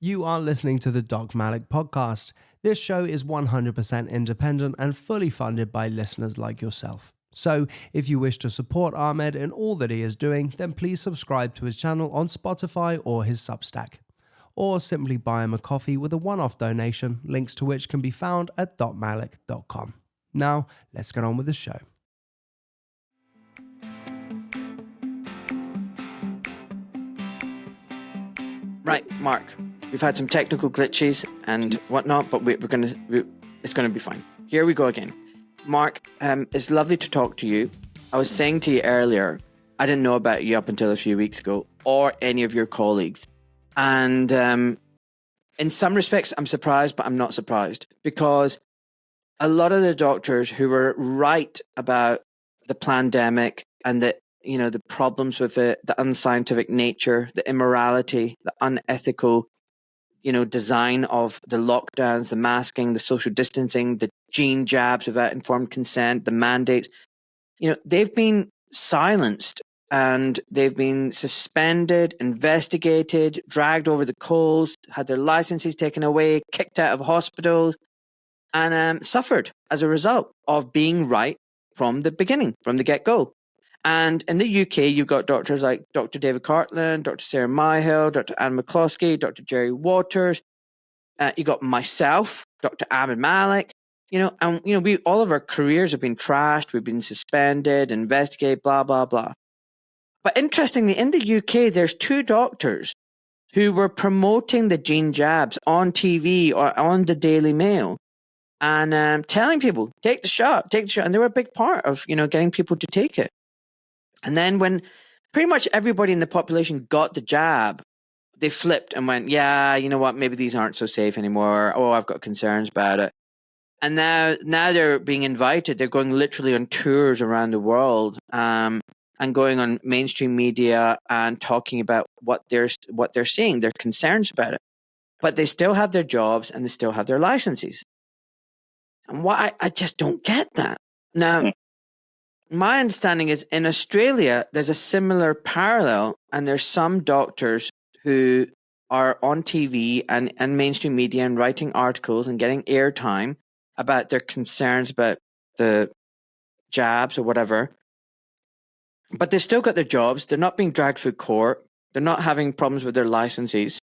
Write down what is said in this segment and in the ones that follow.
You are listening to the Doc Malik podcast. This show is 100% independent and fully funded by listeners like yourself. So, if you wish to support Ahmed in all that he is doing, then please subscribe to his channel on Spotify or his Substack. Or simply buy him a coffee with a one-off donation, links to which can be found at drmalik.com. Now, let's get on with the show. Right, Mark, we've had some technical glitches and whatnot, but it's going to be fine. Here we go again. Mark, it's lovely to talk to you. I was saying to you earlier, I didn't know about you up until a few weeks ago, or any of your colleagues. And in some respects, I'm surprised, but I'm not surprised, because a lot of the doctors who were right about the pandemic and the problems with it, the unscientific nature, the immorality, the unethical, design of the lockdowns, the masking, the social distancing, the gene jabs without informed consent, the mandates, they've been silenced and they've been suspended, investigated, dragged over the coals, had their licenses taken away, kicked out of hospitals, and suffered as a result of being right from the beginning, from the get-go. And in the UK, you've got doctors like Dr. David Cartland, Dr. Sarah Myhill, Dr. Anne McCloskey, Dr. Jerry Waters. You got myself, Dr. Ahmed Malik. We all of our careers have been trashed. We've been suspended, investigated, blah, blah, blah. But interestingly, in the UK, there's two doctors who were promoting the gene jabs on TV or on the Daily Mail and telling people, take the shot. And they were a big part of, getting people to take it. And then when pretty much everybody in the population got the jab, they flipped and went, yeah, you know what, maybe these aren't so safe anymore. Oh, I've got concerns about it. And now they're being invited. They're going literally on tours around the world and going on mainstream media and talking about what they're seeing, their concerns about it. But they still have their jobs and they still have their licenses. And I just don't get that. Now, my understanding is in Australia, there's a similar parallel, and there's some doctors who are on TV and mainstream media and writing articles and getting airtime about their concerns about the jabs or whatever. But they've still got their jobs. They're not being dragged through court. They're not having problems with their licenses.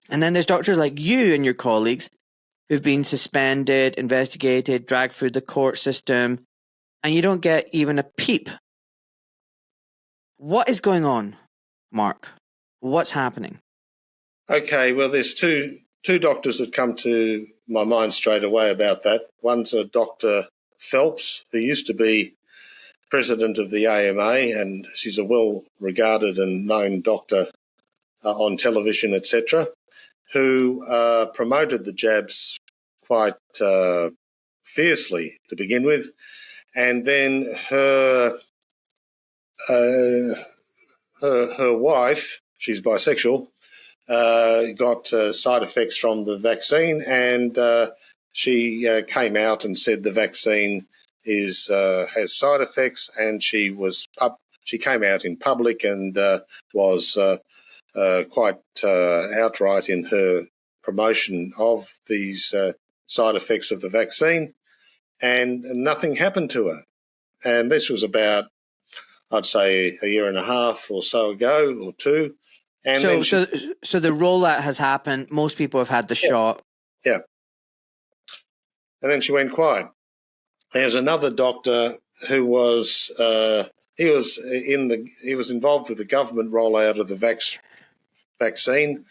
And then there's doctors like you and your colleagues who've been suspended, investigated, dragged through the court system, and you don't get even a peep. What is going on, Mark? What's happening? Okay, well, there's two doctors that come to my mind straight away about that. One's a Dr. Phelps, who used to be president of the AMA, and she's a well-regarded and known doctor on television, etc., who promoted the jabs quite fiercely to begin with. And then her wife, she's bisexual, got side effects from the vaccine, and she came out and said the vaccine has side effects, and she came out in public and was quite outright in her promotion of these side effects of the vaccine. And nothing happened to her. And this was about, I'd say, a year and a half or so ago, or two. And so the rollout has happened. Most people have had the shot. Yeah. And then she went quiet. There's another doctor who was he was involved with the government rollout of the vaccine.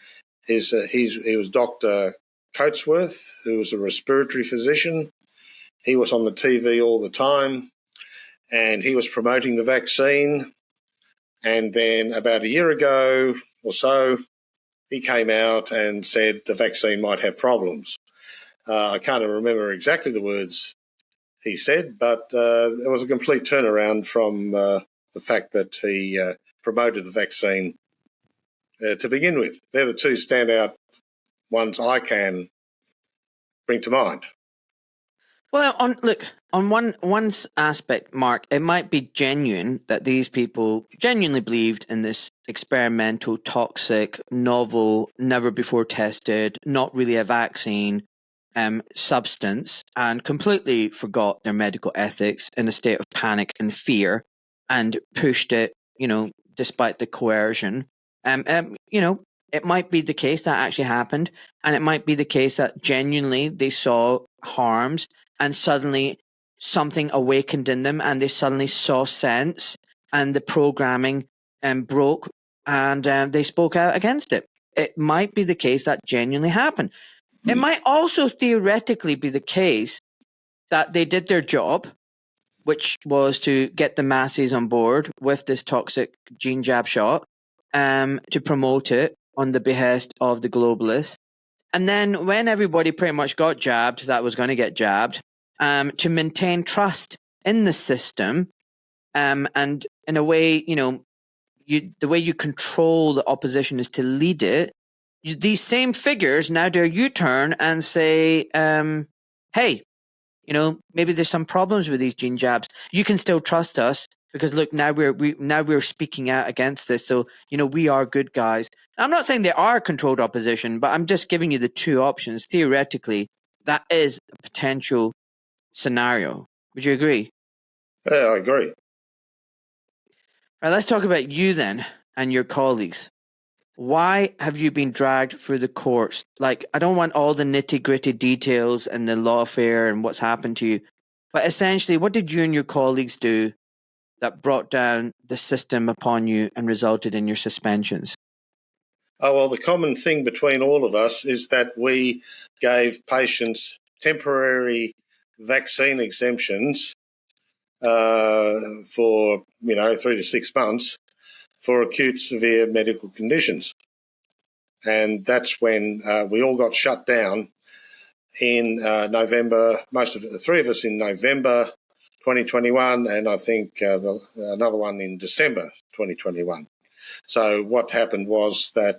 He was Dr. Coatsworth, who was a respiratory physician. He was on the TV all the time, and he was promoting the vaccine. And then about a year ago or so, he came out and said the vaccine might have problems. I can't remember exactly the words he said, but it was a complete turnaround from the fact that he promoted the vaccine to begin with. They're the two standout ones I can bring to mind. Well, on one aspect, Mark, it might be genuine that these people genuinely believed in this experimental, toxic, novel, never before tested, not really a vaccine substance, and completely forgot their medical ethics in a state of panic and fear, and pushed it, despite the coercion. It might be the case that actually happened, and it might be the case that genuinely they saw harms, and suddenly something awakened in them, and they suddenly saw sense, and the programming broke, and they spoke out against it. It might be the case that genuinely happened. It might also theoretically be the case that they did their job, which was to get the masses on board with this toxic gene jab shot, to promote it on the behest of the globalists. And then when everybody pretty much got jabbed, that was going to get jabbed, to maintain trust in the system, and in a way, the way you control the opposition is to lead it. These same figures now do a U-turn and say, hey, maybe there's some problems with these gene jabs. You can still trust us because look, now we're speaking out against this. So, we are good guys. I'm not saying there are controlled opposition, but I'm just giving you the two options. Theoretically, that is a potential scenario. Would you agree? Yeah, I agree. All right, let's talk about you then and your colleagues. Why have you been dragged through the courts? Like, I don't want all the nitty-gritty details and the lawfare and what's happened to you, but essentially, what did you and your colleagues do that brought down the system upon you and resulted in your suspensions? Oh, well, the common thing between all of us is that we gave patients temporary vaccine exemptions for 3 to 6 months for acute severe medical conditions. And that's when we all got shut down in November, the three of us in November 2021, and I think another one in December 2021. So what happened was that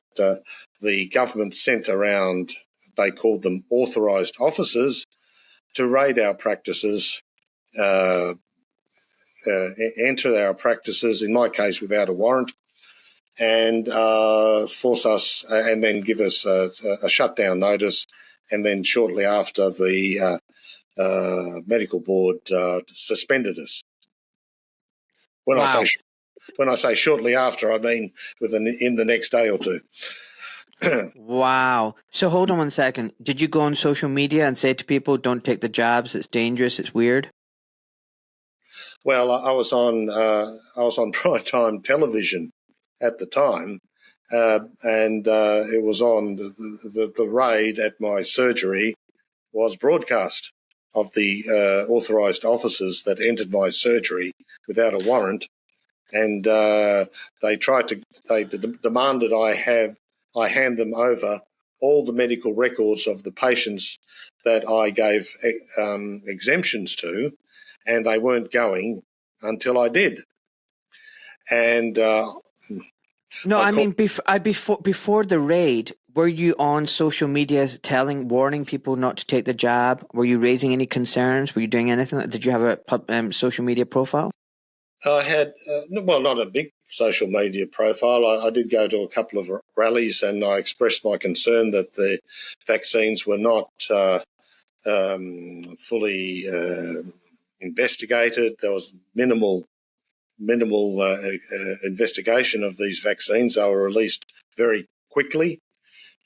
the government sent around, they called them authorised officers, to raid our practices, enter our practices, in my case without a warrant, and force us and then give us a shutdown notice. And then shortly after, the medical board suspended us. When I say shortly after, I mean in the next day or two. Wow. So hold on 1 second. Did you go on social media and say to people, don't take the jabs, it's dangerous, it's weird? Well, I was on primetime television at the time, and it was on the raid at my surgery was broadcast of the authorised officers that entered my surgery without a warrant, and they demanded I hand them over all the medical records of the patients that I gave exemptions to, and they weren't going until I did. And no, I mean before the raid, were you on social media warning people not to take the jab? Were you raising any concerns? Were you doing anything? Did you have a social media profile? I had, not a big social media profile. I did go to a couple of rallies, and I expressed my concern that the vaccines were not fully investigated. There was minimal investigation of these vaccines. They were released very quickly,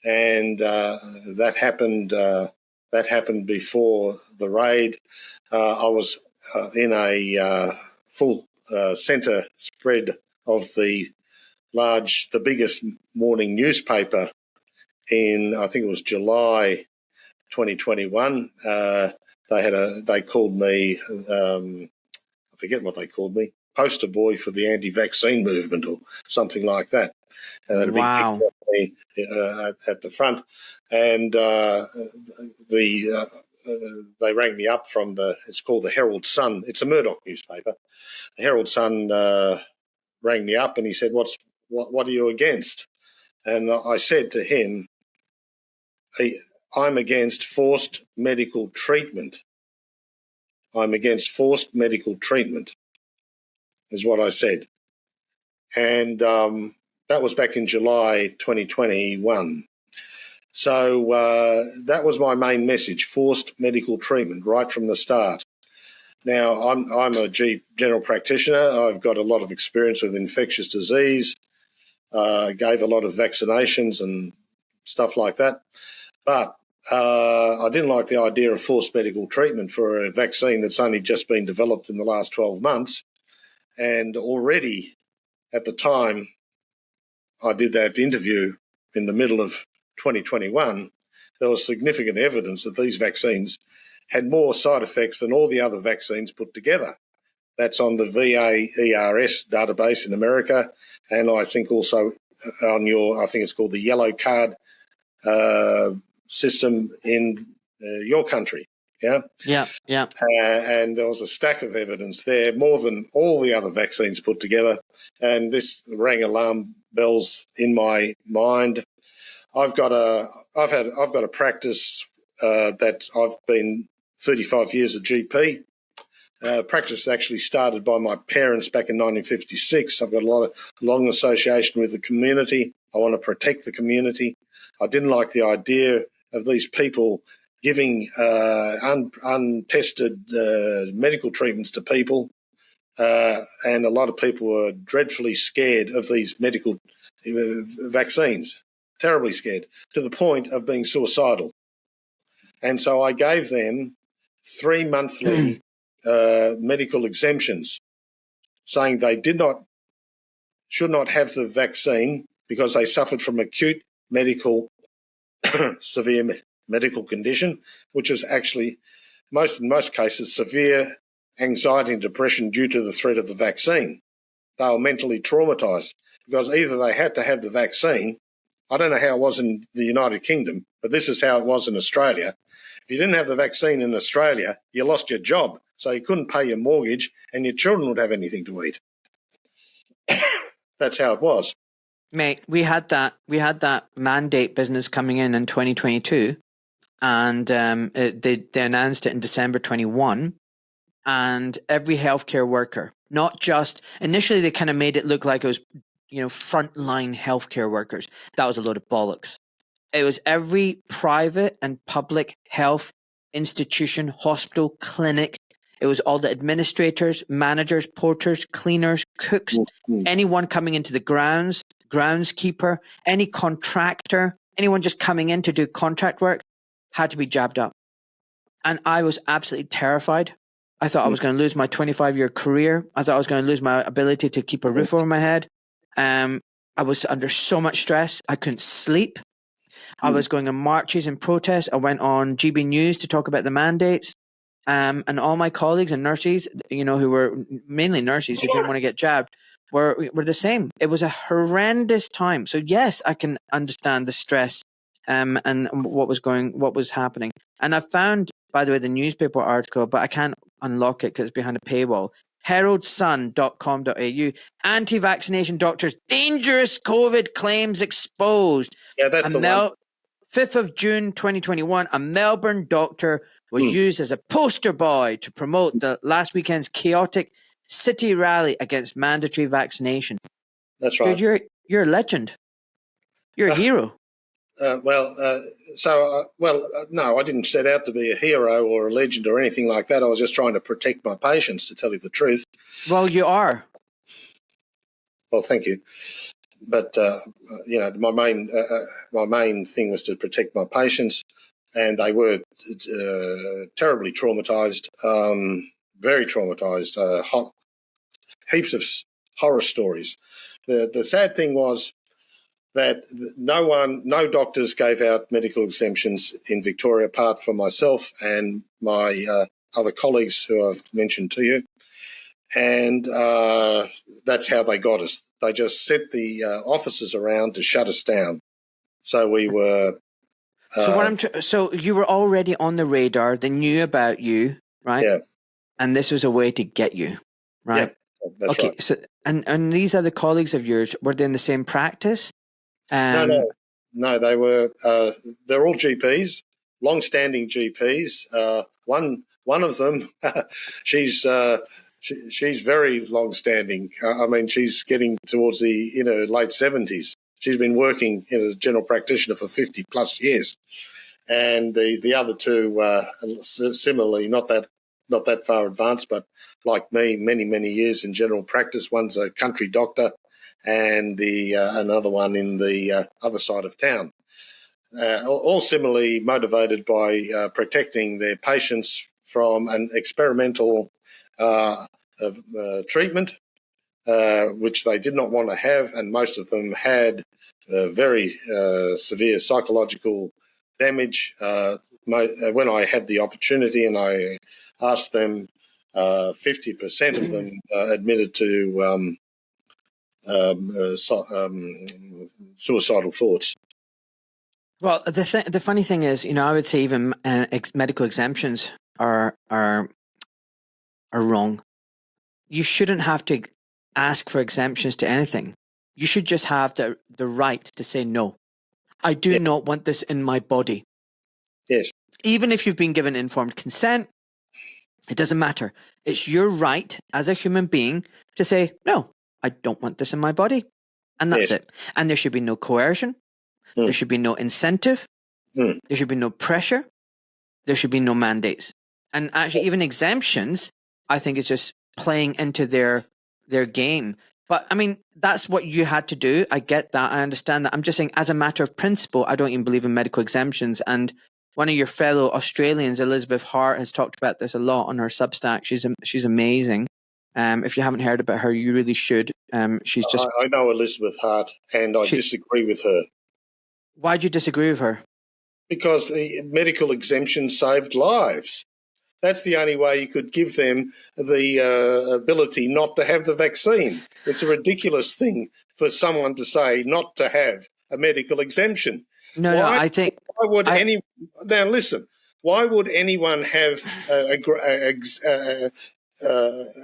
and that happened. That happened before the raid. I was in a full centre spread of the biggest morning newspaper in, I think it was July 2021. They called me, I forget what they called me, poster boy for the anti-vaccine movement or something like that. And they had a big picture of me at the front, and they rang me up from it's called the Herald Sun. It's a Murdoch newspaper. The Herald Sun rang me up, and he said, "What are you against?" And I said to him, "I'm against forced medical treatment I'm against forced medical treatment, is what I said. And that was back in July 2021. So that was my main message, forced medical treatment, right from the start. Now, I'm a general practitioner. I've got a lot of experience with infectious disease, gave a lot of vaccinations and stuff like that. But I didn't like the idea of forced medical treatment for a vaccine that's only just been developed in the last 12 months. And already at the time I did that interview in the middle of 2021, there was significant evidence that these vaccines had more side effects than all the other vaccines put together. That's on the VAERS database in America, and I think also on I think it's called the yellow card system in your country. Yeah? Yeah. And there was a stack of evidence there, more than all the other vaccines put together, and this rang alarm bells in my mind. I've got a practice that I've been 35 years a GP. Practice actually started by my parents back in 1956. I've got a long association with the community. I want to protect the community. I didn't like the idea of these people giving untested medical treatments to people, and a lot of people were dreadfully scared of these medical vaccines, terribly scared, to the point of being suicidal. And so I gave them 3 monthly medical exemptions, saying they should not have the vaccine because they suffered from acute severe medical condition, which is actually in most cases severe anxiety and depression due to the threat of the vaccine. They were mentally traumatized because either they had to have the vaccine. I don't know how it was in the United Kingdom, but this is how it was in Australia. If you didn't have the vaccine in Australia, you lost your job, so you couldn't pay your mortgage and your children would have anything to eat. That's how it was. Mate, we had that mandate business coming in 2022, and they announced it in December 21, and every healthcare worker, not just initially, they kind of made it look like it was frontline healthcare workers. That was a load of bollocks. It was every private and public health institution, hospital, clinic. It was all the administrators, managers, porters, cleaners, cooks, anyone coming into the groundskeeper, any contractor, anyone just coming in to do contract work had to be jabbed up. And I was absolutely terrified. I thought I was going to lose my 25-year career. I thought I was going to lose my ability to keep a roof over my head. I was under so much stress. I couldn't sleep. I was going on marches and protests. I went on GB News to talk about the mandates. And all my colleagues and nurses, who were mainly nurses who didn't want to get jabbed, were the same. It was a horrendous time. So yes, I can understand the stress and what was happening. And I found, by the way, the newspaper article, but I can't unlock it because it's behind a paywall. heraldsun.com.au, anti-vaccination doctors, dangerous COVID claims exposed. Yeah, that's the one. 5th of June 2021, a Melbourne doctor was used as a poster boy to promote the last weekend's chaotic city rally against mandatory vaccination. That's right. Dude, you're a legend. You're a hero. No, I didn't set out to be a hero or a legend or anything like that. I was just trying to protect my patients, to tell you the truth. Well, you are. Well, thank you. But my main thing was to protect my patients, and they were terribly traumatized, very traumatized. Heaps of horror stories. The sad thing was that no doctors gave out medical exemptions in Victoria, apart from myself and my other colleagues who I've mentioned to you. And that's how they got us. They just sent the officers around to shut us down. So we were. So you were already on the radar. They knew about you, right? Yeah. And this was a way to get you, right? Yeah, that's okay. Right. So and these other colleagues of yours, were they in the same practice? No. They were. They're all GPs, long-standing GPs. One One of them, she's she's very long-standing. I mean, she's getting towards the late 70s. She's been working as a general practitioner for 50 plus years, and the other two similarly not that far advanced, but like me, many years in general practice. One's a country doctor, and the another one in the other side of town. All similarly motivated by protecting their patients from an experimental treatment, which they did not want to have, and most of them had very severe psychological damage. When I had the opportunity and I asked them, 50% of them admitted to suicidal thoughts. Well, the funny thing is, I would say even medical exemptions are wrong. You shouldn't have to ask for exemptions to anything. You should just have the right to say no. I do not want this in my body. Yes. Even if you've been given informed consent, it doesn't matter. It's your right as a human being to say, no, I don't want this in my body. And that's it. And there should be no coercion. There should be no incentive. There should be no pressure. There should be no mandates. And actually, even exemptions, I think, is just playing into their game. But I mean, that's what you had to do. I get that. I understand that. I'm just saying, as a matter of principle, I don't even believe in medical exemptions. And one of your fellow Australians, Elizabeth Hart, has talked about this a lot on her Substack. She's amazing. If you haven't heard about her, you really should. She's just. I know Elizabeth Hart, and I disagree with her. Why do you disagree with her? Because the medical exemption saved lives. That's the only way you could give them the ability not to have the vaccine. It's a ridiculous thing for someone to say not to have a medical exemption. No, I think. Why would now listen? Why would anyone have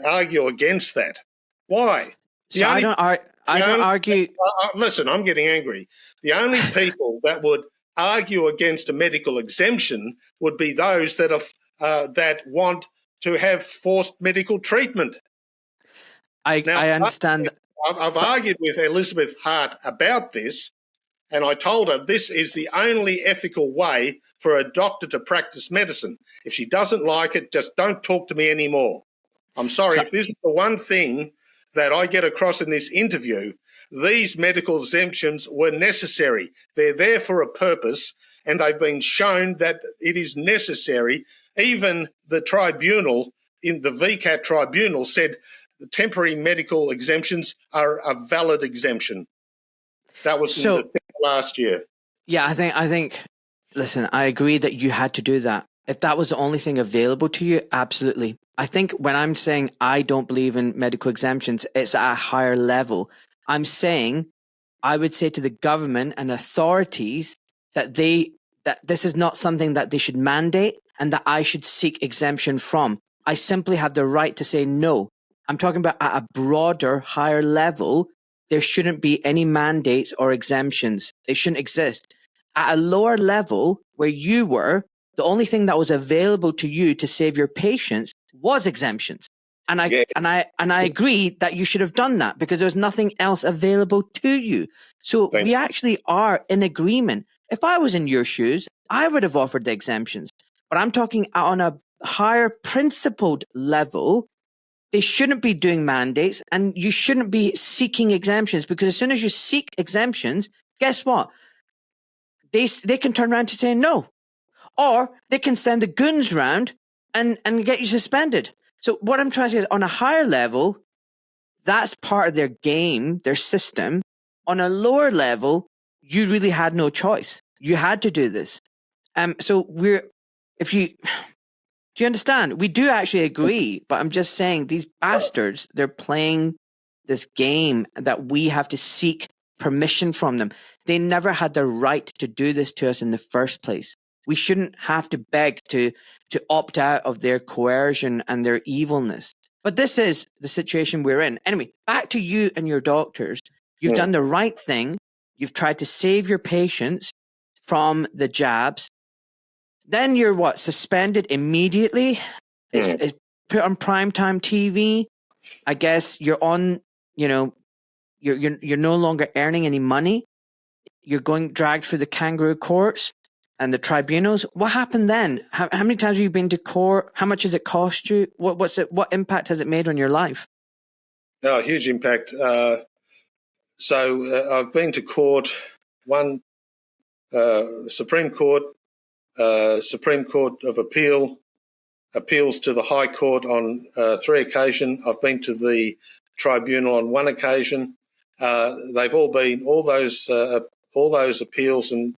argue against that? Why? So I don't argue. Listen, I'm getting angry. The only people that would argue against a medical exemption would be those that that want to have forced medical treatment. I understand. I've argued with Elizabeth Hart about this, and I told her this is the only ethical way for a doctor to practice medicine. If she doesn't like it, just don't talk to me anymore. I'm sorry. If this is the one thing that I get across in this interview, these medical exemptions were necessary. They're there for a purpose, and they've been shown that it is necessary. Even the tribunal, in the VCAT tribunal, said the temporary medical exemptions are a valid exemption. That was in the last year. Yeah, I think, listen, I agree that you had to do that. If that was the only thing available to you, absolutely. I think when I'm saying I don't believe in medical exemptions, it's at a higher level. I'm saying I would say to the government and authorities that this is not something that they should mandate and that I should seek exemption from. I simply have the right to say no. I'm talking about at a broader, higher level. There shouldn't be any mandates or exemptions. They shouldn't exist. At a lower level where you were, the only thing that was available to you to save your patients was exemptions. And I agree that you should have done that because there's nothing else available to you. So we actually are in agreement. If I was in your shoes, I would have offered the exemptions. But I'm talking on a higher principled level. They shouldn't be doing mandates and you shouldn't be seeking exemptions, because as soon as you seek exemptions, guess what? They can turn around to say no. Or they can send the goons round and get you suspended. So what I'm trying to say is, on a higher level, that's part of their game, their system. On a lower level, you really had no choice. You had to do this. So do you understand? We do actually agree, but I'm just saying these bastards, they're playing this game that we have to seek permission from them. They never had the right to do this to us in the first place. We shouldn't have to beg to opt out of their coercion and their evilness. But this is the situation we're in. Anyway, back to you and your doctors. You've done the right thing. You've tried to save your patients from the jabs. Then you're suspended immediately. It's put on primetime TV. I guess you're on, you're no longer earning any money. You're going dragged through the kangaroo courts and the tribunals. What happened then? How many times have you been to court? How much has it cost you? What impact has it made on your life? Oh, huge impact. So I've been to court, one Supreme Court of appeals to the High Court on 3 occasions. I've been to the tribunal on 1 occasion. They've all been all those appeals and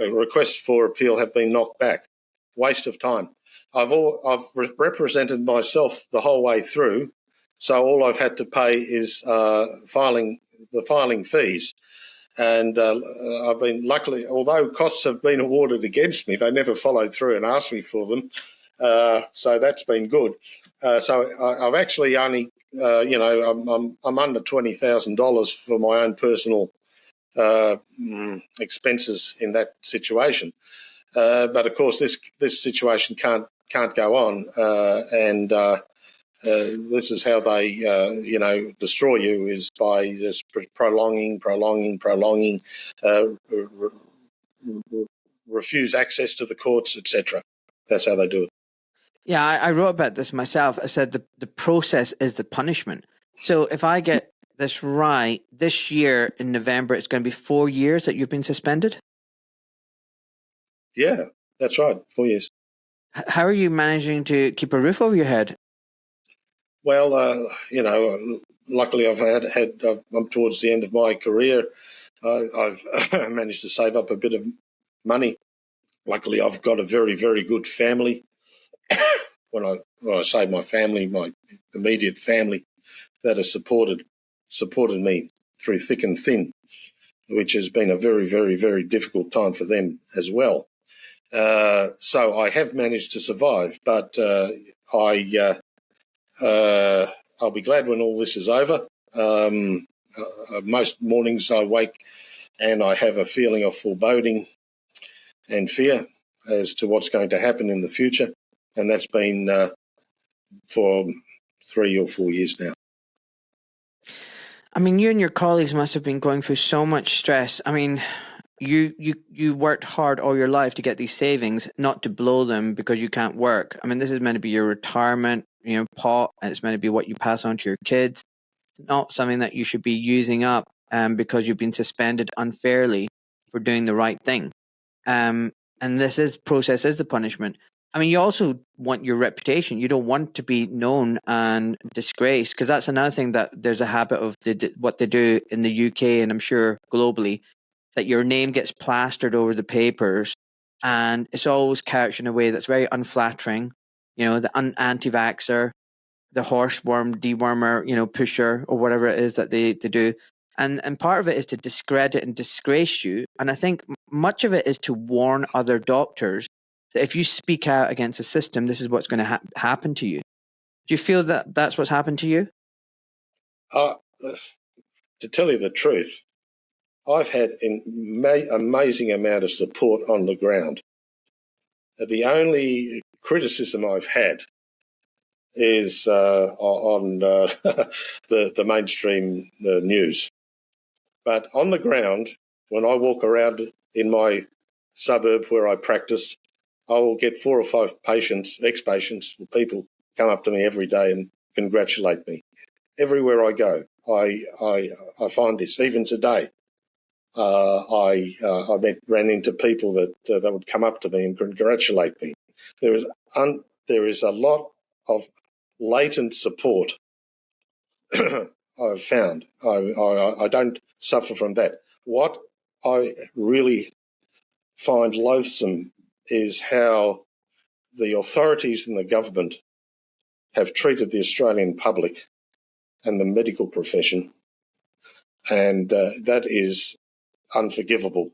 requests for appeal have been knocked back. Waste of time. I've represented myself the whole way through, so all I've had to pay is filing fees. And I've been luckily, although costs have been awarded against me, they never followed through and asked me for them. So that's been good. So I've actually only, I'm under $20,000 for my own personal expenses in that situation. But of course, this situation can't go on, and this is how they, destroy you, is by just prolonging, refuse access to the courts, etc. That's how they do it. Yeah, I wrote about this myself. I said the process is the punishment. So if I get this right, this year in November, it's going to be 4 years that you've been suspended? Yeah, that's right, 4 years. How are you managing to keep a roof over your head? Well, luckily I'm towards the end of my career. I've managed to save up a bit of money. Luckily, I've got a very, very good family. When I say my family, my immediate family, that has supported me through thick and thin, which has been a very, very, very difficult time for them as well. So I have managed to survive, but I'll be glad when all this is over. Most mornings I wake and I have a feeling of foreboding and fear as to what's going to happen in the future, and that's been for 3 or 4 years now. I mean, you and your colleagues must have been going through so much stress. I mean, you worked hard all your life to get these savings, not to blow them because you can't work. I mean, this is meant to be your retirement, pot, and it's meant to be what you pass on to your kids. It's not something that you should be using up because you've been suspended unfairly for doing the right thing. And process is the punishment. I mean, you also want your reputation. You don't want to be known and disgraced, because that's another thing that there's a habit of what they do in the UK, and I'm sure globally, that your name gets plastered over the papers, and it's always couched in a way that's very unflattering. The anti-vaxxer, the horseworm, dewormer, pusher, or whatever it is that they do. And part of it is to discredit and disgrace you. And I think much of it is to warn other doctors that if you speak out against the system, this is what's going to happen to you. Do you feel that that's what's happened to you? To tell you the truth, I've had an amazing amount of support on the ground. The only criticism I've had is on the mainstream news. But on the ground, when I walk around in my suburb where I practice, I will get 4 or 5 patients, ex-patients, people come up to me every day and congratulate me. Everywhere I go, I find this. Even today, I ran into people that would come up to me and congratulate me. There is a lot of latent support I've found. I don't suffer from that. What I really find loathsome is how the authorities and the government have treated the Australian public and the medical profession, and that is unforgivable.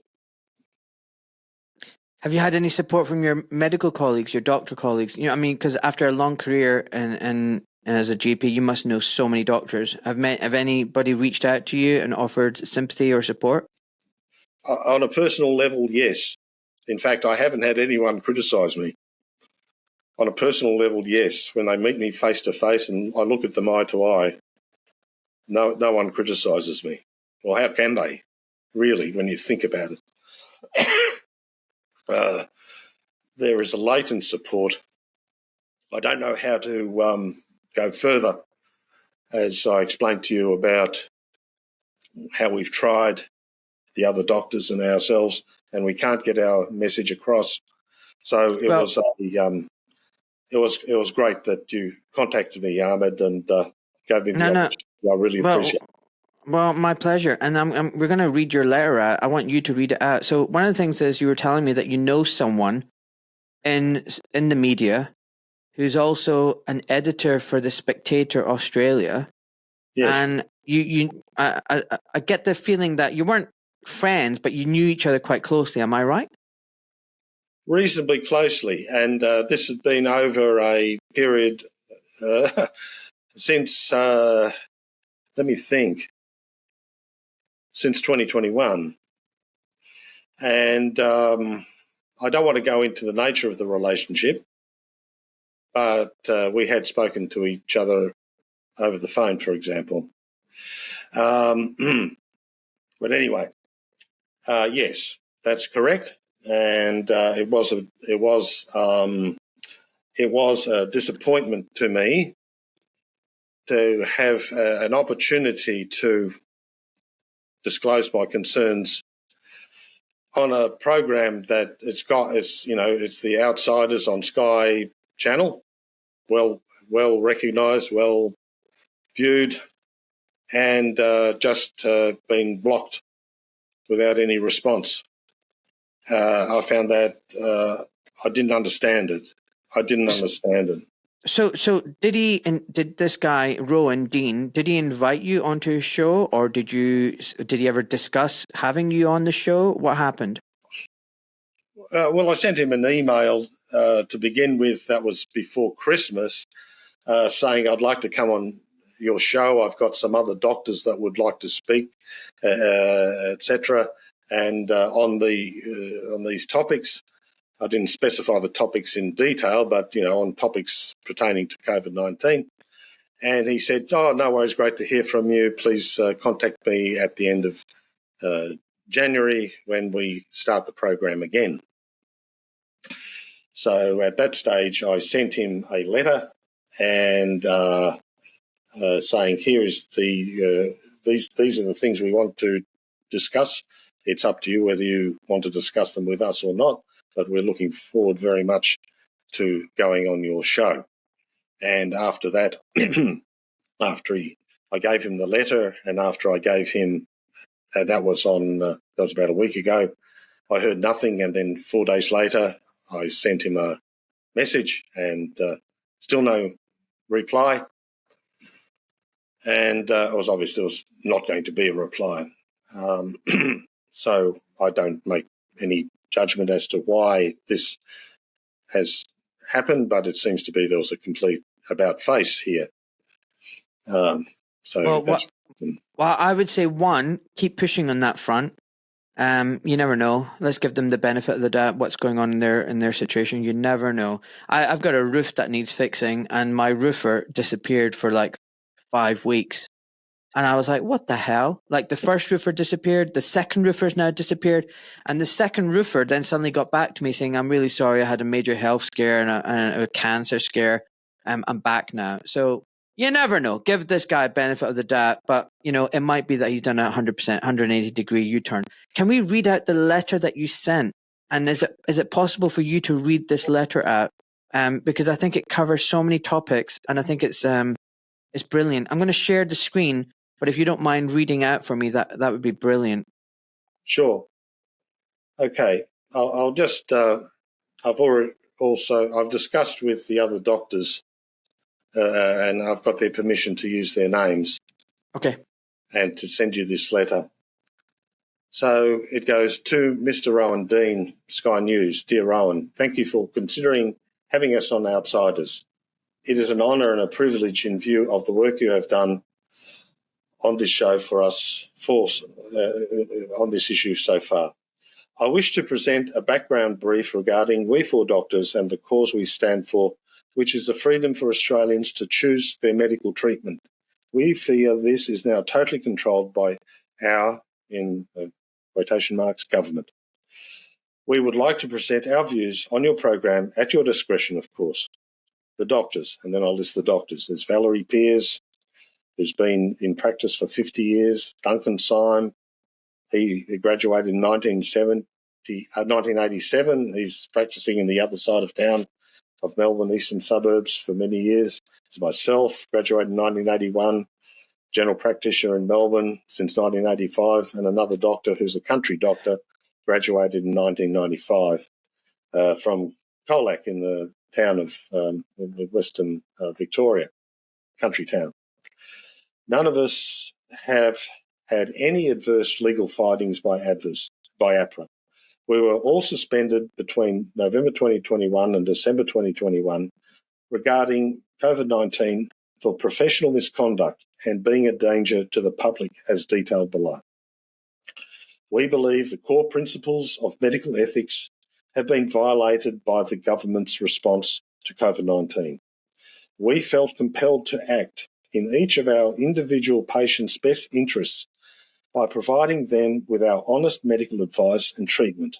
Have you had any support from your medical colleagues, your doctor colleagues? Because after a long career and as a GP, you must know so many doctors. Have anybody reached out to you and offered sympathy or support? On a personal level, yes. In fact, I haven't had anyone criticise me. On a personal level, yes. When they meet me face to face and I look at them eye to eye, no one criticises me. Well, how can they, really, when you think about it? There is a latent support. I don't know how to go further, as I explained to you about how we've tried, the other doctors and ourselves, and we can't get our message across. So it was great that you contacted me, Ahmed, and gave me the opportunity. I really appreciate it. Well, my pleasure. And we're going to read your letter out. I want you to read it out. So one of the things is you were telling me that you know someone in the media who's also an editor for The Spectator Australia. Yes. And I get the feeling that you weren't friends, but you knew each other quite closely. Am I right? Reasonably closely. And this has been over a period since, let me think, since 2021. And I don't want to go into the nature of the relationship, but we had spoken to each other over the phone, for example. But anyway, yes, that's correct. And it was a disappointment to me to have an opportunity to disclose my concerns on a program that it's the Outsiders on Sky Channel, well recognised, well viewed, and just been blocked without any response. I found that I didn't understand it. So did this guy Rowan Dean? Did he invite you onto his show, or did he ever discuss having you on the show? What happened? Well, I sent him an email to begin with. That was before Christmas, saying I'd like to come on your show. I've got some other doctors that would like to speak, etc. And on these topics. I didn't specify the topics in detail, but, on topics pertaining to COVID-19. And he said, oh, no worries, great to hear from you. Please contact me at the end of January when we start the program again. So at that stage, I sent him a letter and saying, here is these are the things we want to discuss. It's up to you whether you want to discuss them with us or not. But we're looking forward very much to going on your show. And after that, I gave him the letter, and after I gave him, that was about a week ago, I heard nothing, and then 4 days later, I sent him a message, and still no reply. And it was obvious there was not going to be a reply. So I don't make any judgment as to why this has happened, but it seems to be there was a complete about-face here. Well, I would say, one, keep pushing on that front. You never know. Let's give them the benefit of the doubt. What's going on in their situation? You never know. I've got a roof that needs fixing, and my roofer disappeared for like 5 weeks. And I was like, what the hell? Like, the first roofer disappeared, the second roofer's now disappeared, and the second roofer then suddenly got back to me saying, I'm really sorry, I had a major health scare and a cancer scare. I'm back now. So you never know. Give this guy a benefit of the doubt, but, it might be that he's done a 100%, 180-degree U-turn. Can we read out the letter that you sent? And is it possible for you to read this letter out? Because I think it covers so many topics, and I think it's brilliant. I'm going to share the screen, but if you don't mind reading out for me, that would be brilliant. Sure. Okay. I'll just. I've discussed with the other doctors, and I've got their permission to use their names. Okay. And to send you this letter. So it goes to Mr. Rowan Dean, Sky News. Dear Rowan, thank you for considering having us on Outsiders. It is an honour and a privilege in view of the work you have done on this show for us, on this issue so far. I wish to present a background brief regarding We4 Doctors and the cause we stand for which is the freedom for Australians to choose their medical treatment. We fear this is now totally controlled by our, in quotation marks, government. We would like to present our views on your program at your discretion, of course. The doctors, and then I'll list the doctors. There's Valerie Pears, who's been in practice for 50 years. Duncan Syme, he graduated in 1987. He's practicing in the other side of town of Melbourne, eastern suburbs, for many years. There's myself, graduated in 1981, general practitioner in Melbourne since 1985, and another doctor who's a country doctor, graduated in 1995 from Colac in the town of in Western Victoria, country town. None of us have had any adverse legal findings by APRA. We were all suspended between November 2021 and December 2021 regarding COVID-19 for professional misconduct and being a danger to the public, as detailed below. We believe the core principles of medical ethics have been violated by the government's response to COVID-19. We felt compelled to act in each of our individual patients' best interests by providing them with our honest medical advice and treatment,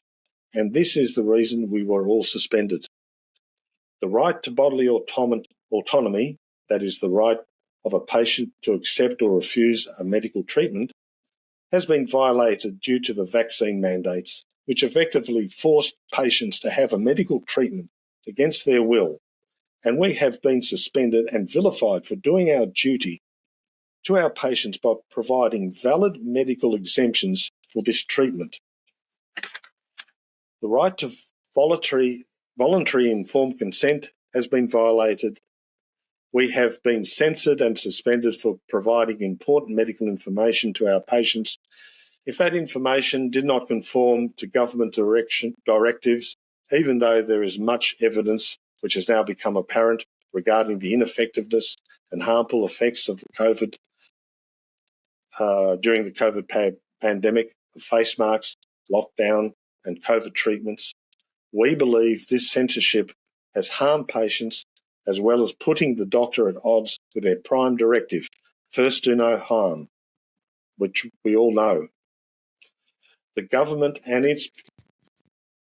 and this is the reason we were all suspended. The right to bodily autonomy, that is the right of a patient to accept or refuse a medical treatment, has been violated due to the vaccine mandates, which effectively forced patients to have a medical treatment against their will, and we have been suspended and vilified for doing our duty to our patients by providing valid medical exemptions for this treatment. The right to voluntary informed consent has been violated. We have been censored and suspended for providing important medical information to our patients if that information did not conform to government directives, even though there is much evidence which has now become apparent regarding the ineffectiveness and harmful effects of the COVID during the COVID pandemic, of face masks, lockdown, and COVID treatments. We believe this censorship has harmed patients as well as putting the doctor at odds with their prime directive, first do no harm, which we all know. The government and its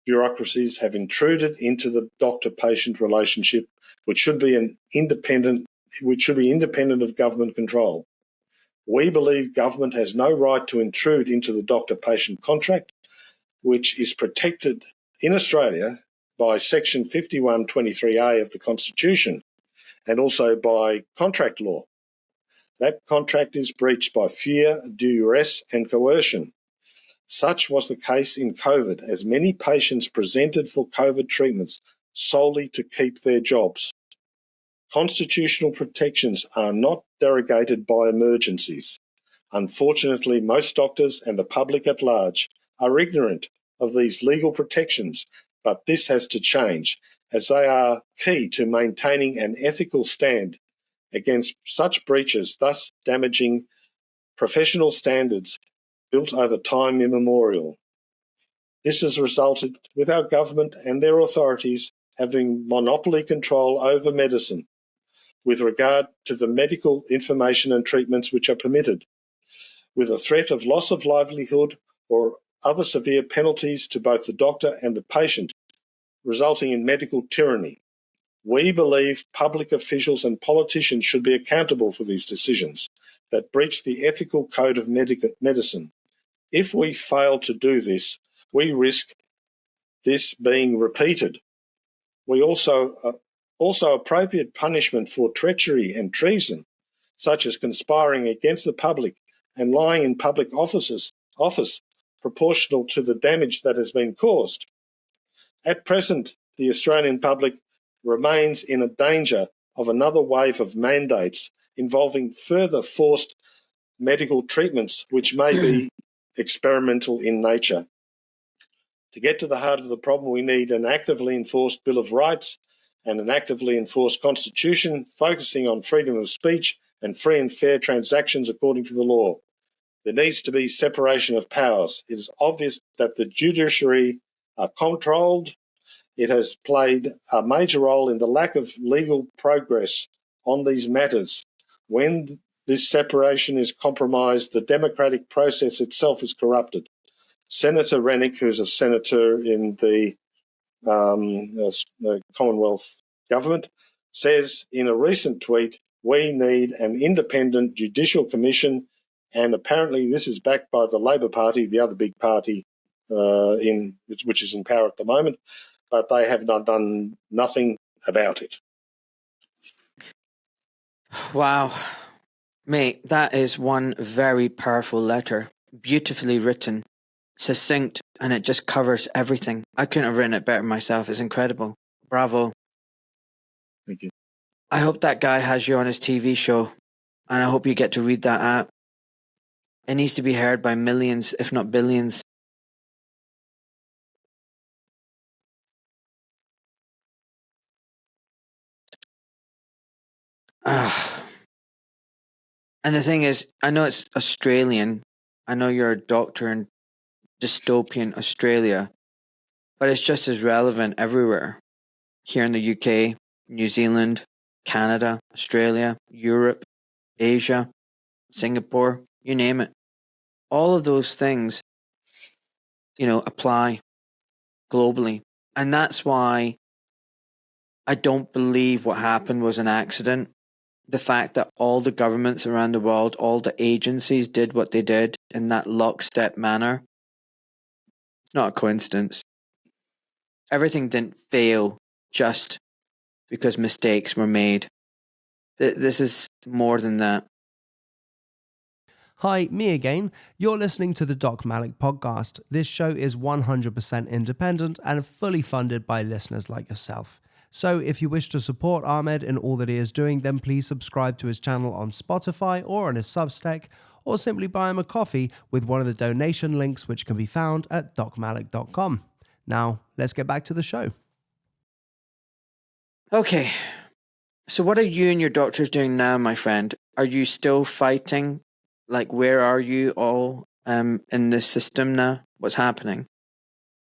bureaucracies have intruded into the doctor-patient relationship, which should be independent of government control. We believe government has no right to intrude into the doctor-patient contract, which is protected in Australia by Section 5123A of the Constitution and also by contract law. That contract is breached by fear, duress and coercion. Such was the case in COVID, as many patients presented for COVID treatments solely to keep their jobs. Constitutional protections are not derogated by emergencies. Unfortunately, most doctors and the public at large are ignorant of these legal protections, but this has to change, as they are key to maintaining an ethical stand against such breaches, thus damaging professional standards built over time immemorial. This has resulted with our government and their authorities having monopoly control over medicine with regard to the medical information and treatments which are permitted, with a threat of loss of livelihood or other severe penalties to both the doctor and the patient, resulting in medical tyranny. We believe public officials and politicians should be accountable for these decisions that breach the ethical code of medicine. If we fail to do this, we risk this being repeated. We also appropriate punishment for treachery and treason, such as conspiring against the public and lying in public office proportional to the damage that has been caused. At present, the Australian public remains in a danger of another wave of mandates involving further forced medical treatments, which may be experimental in nature. To get to the heart of the problem, we need an actively enforced Bill of Rights and an actively enforced Constitution focusing on freedom of speech and free and fair transactions according to the law. There needs to be separation of powers. It is obvious that the judiciary are controlled it has played a major role in the lack of legal progress on these matters. When this separation is compromised, the democratic process itself is corrupted. Senator Rennick, who's a senator in the Commonwealth government, says in a recent tweet, "We need an independent judicial commission," and apparently this is backed by the Labor Party, the other big party which is in power at the moment, but they have done nothing about it. Wow. Mate, that is one very powerful letter. Beautifully written, succinct, and it just covers everything. I couldn't have written it better myself. It's incredible. Bravo. Thank you. I hope that guy has you on his TV show, and I hope you get to read that out. It needs to be heard by millions, if not billions. And the thing is, I know it's Australian. I know you're a doctor in dystopian Australia, but it's just as relevant everywhere. Here in the UK, New Zealand, Canada, Australia, Europe, Asia, Singapore, you name it. All of those things, apply globally. And that's why I don't believe what happened was an accident. The fact that all the governments around the world, all the agencies did what they did in that lockstep manner, it's not a coincidence. Everything didn't fail just because mistakes were made. This is more than that. Hi, me again. You're listening to the Doc Malik podcast. This show is 100% independent and fully funded by listeners like yourself. So if you wish to support Ahmed in all that he is doing, then please subscribe to his channel on Spotify or on his Substack, or simply buy him a coffee with one of the donation links which can be found at docmalik.com. Now, let's get back to the show. Okay, so what are you and your doctors doing now, my friend? Are you still fighting? Like, where are you all in this system now? What's happening?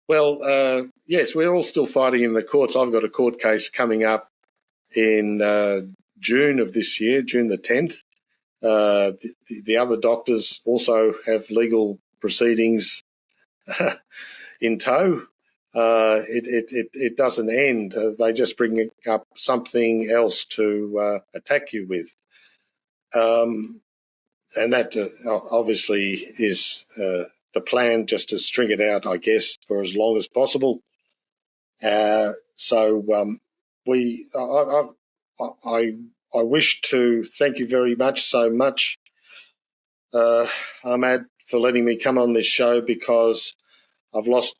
Well, yes, we're all still fighting in the courts. I've got a court case coming up in June of this year, June the 10th. The other doctors also have legal proceedings in tow. It doesn't end. They just bring up something else to attack you with. And that obviously is the plan, just to string it out, I guess, for as long as possible. I wish to thank you very much, Ahmad, for letting me come on this show, because I've lost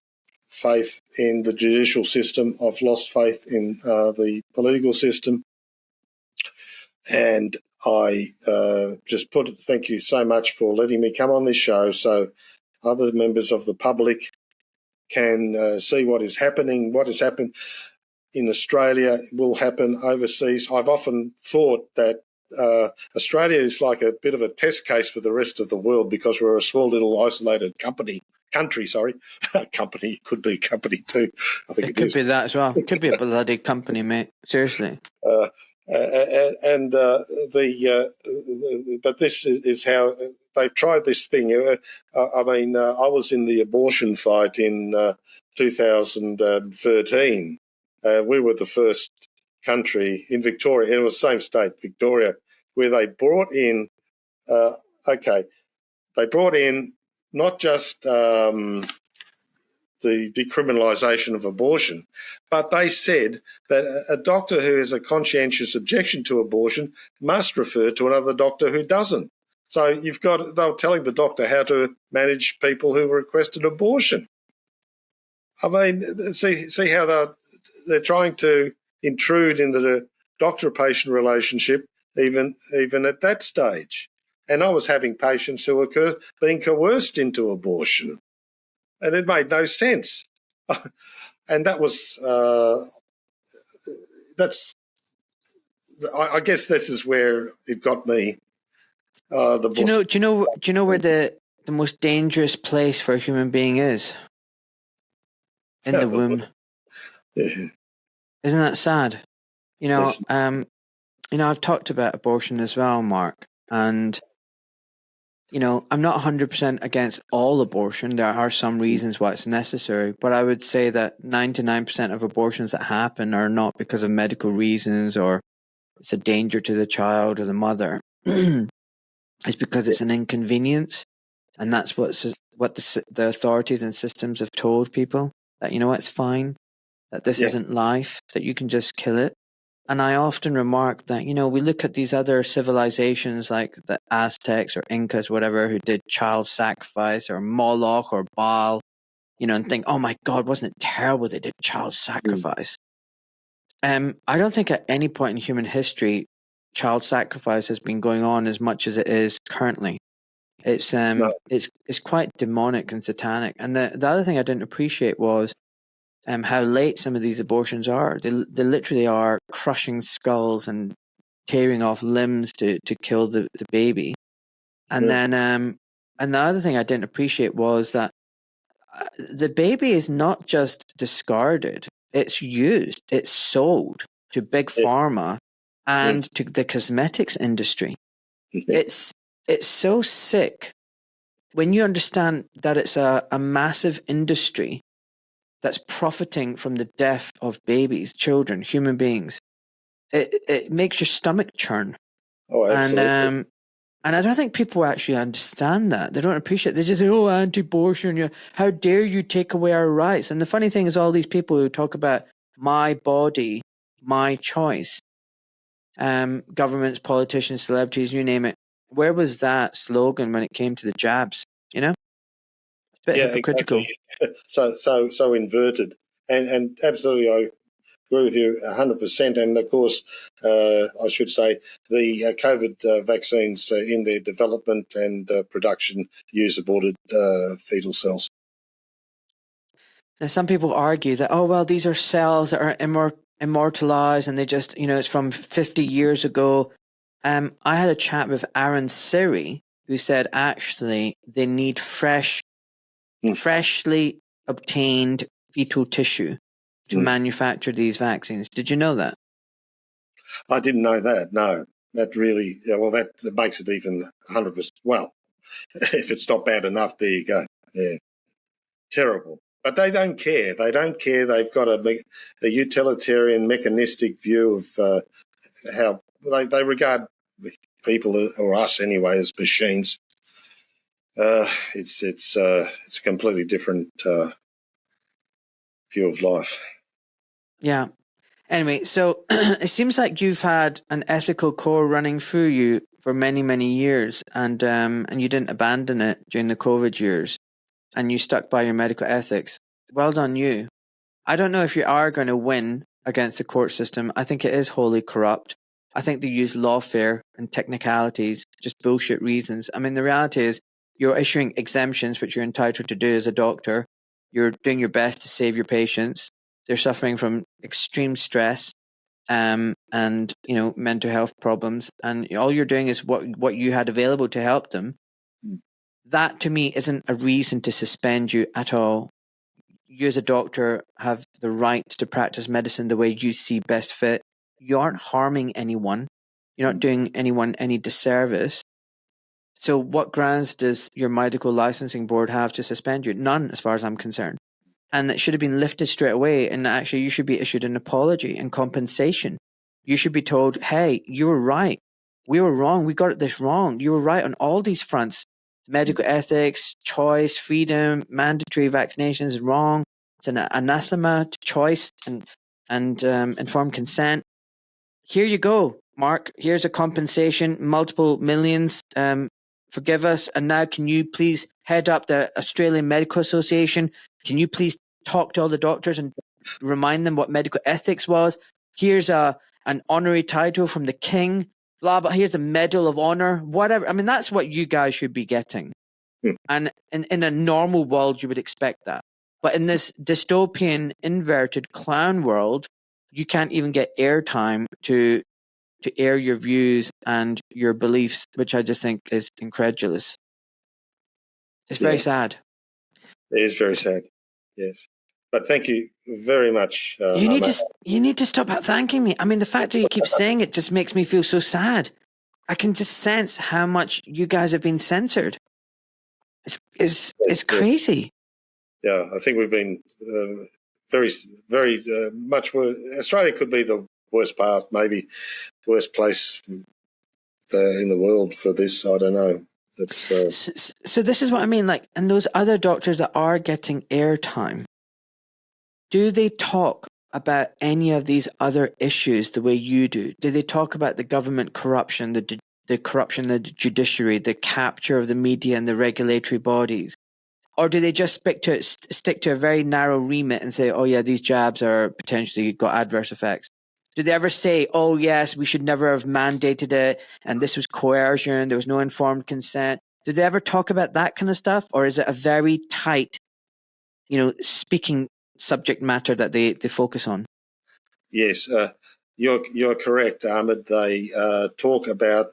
faith in the judicial system. I've lost faith in the political system. And I thank you so much for letting me come on this show so other members of the public can see what is happening. What has happened in Australia will happen overseas. I've often thought that Australia is like a bit of a test case for the rest of the world, because we're a small little isolated country. Company could be company too. I think it could be that as well. It could be a bloody company, mate. Seriously. But this is how they've tried this thing. I was in the abortion fight in 2013. We were the first country in Victoria, and it was the same state, Victoria, where they brought in. They brought in not just the decriminalisation of abortion, but they said that a doctor who has a conscientious objection to abortion must refer to another doctor who doesn't. So they were telling the doctor how to manage people who request an abortion. I mean, see how they're trying to intrude into the doctor-patient relationship even at that stage. And I was having patients who were being coerced into abortion. And it made no sense. And that was, I guess this is where it got me. Do you know where the most dangerous place for a human being is? In the womb. Yeah. Isn't that sad? Yes. I've talked about abortion as well, Mark, and I'm not 100% against all abortion. There are some reasons why it's necessary, but I would say that 99% of abortions that happen are not because of medical reasons or it's a danger to the child or the mother. It's because it's an inconvenience, and that's what the authorities and systems have told people, that it's fine, that this Yeah. isn't life, that you can just kill it. And I often remark that, we look at these other civilizations like the Aztecs or Incas, whatever, who did child sacrifice, or Moloch or Baal, and think, oh my God, wasn't it terrible they did child sacrifice? I don't think at any point in human history child sacrifice has been going on as much as it is currently. It's it's quite demonic and satanic. And the other thing I didn't appreciate was how late some of these abortions are. They literally are crushing skulls and tearing off limbs to kill the baby. And then and the other thing I didn't appreciate was that the baby is not just discarded, it's used, it's sold to big pharma and to the cosmetics industry. It's so sick when you understand that it's a massive industry that's profiting from the death of babies, children, human beings. It makes your stomach churn. Oh, absolutely. And I don't think people actually understand that. They don't appreciate it. They just say, oh, anti-abortion, how dare you take away our rights? And the funny thing is all these people who talk about my body, my choice, governments, politicians, celebrities, you name it, where was that slogan when it came to the jabs? It's a bit hypocritical. Exactly. So inverted. And absolutely, I agree with you 100%. And of course, I should say the COVID vaccines in their development and production use aborted fetal cells. Now, some people argue that, oh, well, these are cells that are immortalized and they just, it's from 50 years ago. I had a chat with Aaron Siri, who said actually they need freshly obtained fetal tissue to manufacture these vaccines. Did you know that? I didn't know that. No, that really, that makes it even 100%. Well, if it's not bad enough, there you go. Yeah, terrible. But they don't care. They don't care. They've got a utilitarian, mechanistic view of how they regard people, or us anyway, as machines. It's a completely different view of life. Yeah. Anyway, so it seems like you've had an ethical core running through you for many, many years, and you didn't abandon it during the COVID years, and you stuck by your medical ethics. Well done, you. I don't know if you are going to win against the court system. I think it is wholly corrupt. I think they use lawfare and technicalities, just bullshit reasons. I mean, the reality is you're issuing exemptions, which you're entitled to do as a doctor. You're doing your best to save your patients. They're suffering from extreme stress and mental health problems, and all you're doing is what you had available to help them. That to me isn't a reason to suspend you at all. You as a doctor have the right to practice medicine the way you see best fit. You aren't harming anyone. You're not doing anyone any disservice. So what grounds does your medical licensing board have to suspend you? None, as far as I'm concerned. And it should have been lifted straight away. And actually, you should be issued an apology and compensation. You should be told, hey, you were right. We were wrong. We got this wrong. You were right on all these fronts. Medical ethics, choice, freedom, mandatory vaccinations is wrong. It's an anathema to choice and informed consent. Here you go, Mark. Here's a compensation, multiple millions. Forgive us. And now can you please head up the Australian Medical Association? Can you please talk to all the doctors and remind them what medical ethics was? Here's an honorary title from the king. Blah, blah. Here's a Medal of Honor. Whatever. I mean, that's what you guys should be getting. And in a normal world, you would expect that. But in this dystopian, inverted clown world, you can't even get airtime to air your views and your beliefs, which I just think is incredulous. It's very sad. It is very sad. Yes. But thank you very much. You need to stop thanking me. I mean, the fact that you keep saying it just makes me feel so sad. I can just sense how much you guys have been censored. It's crazy. Yeah, I think we've been very, very much worse. Australia could be the worst part, maybe worst place in the world for this. I don't know. So this is what I mean. Like, and those other doctors that are getting airtime, do they talk about any of these other issues the way you do? Do they talk about the government corruption, the corruption of the judiciary, the capture of the media and the regulatory bodies? Or do they just stick to a very narrow remit and say, oh yeah, these jabs are potentially got adverse effects? Do they ever say, oh yes, we should never have mandated it and this was coercion, there was no informed consent? Do they ever talk about that kind of stuff? Or is it a very tight, speaking subject matter that they focus on? Yes, you're correct, Ahmed. They talk about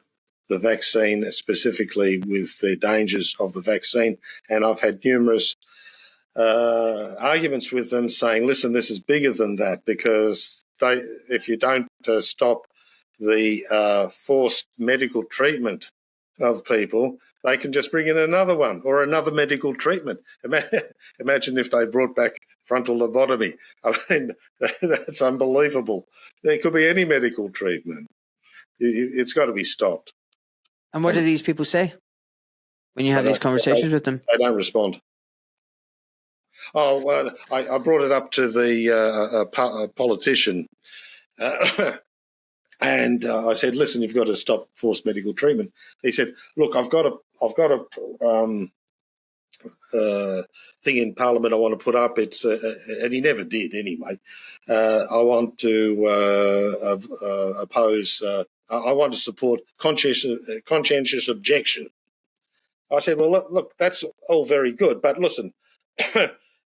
the vaccine, specifically with the dangers of the vaccine, and I've had numerous arguments with them saying, listen, this is bigger than that, because if you don't stop the forced medical treatment of people, they can just bring in another one or another medical treatment. Imagine if they brought back frontal lobotomy. I mean, that's unbelievable. There could be any medical treatment. It's got to be stopped. And what do these people say when you have these conversations with them? They don't respond. Oh, well, I brought it up to the politician. And I said, "Listen, you've got to stop forced medical treatment." He said, "Look, I've got a thing in Parliament I want to put up. It's and he never did anyway. I want to oppose. I want to support conscientious objection." I said, "Well, look, that's all very good, but listen."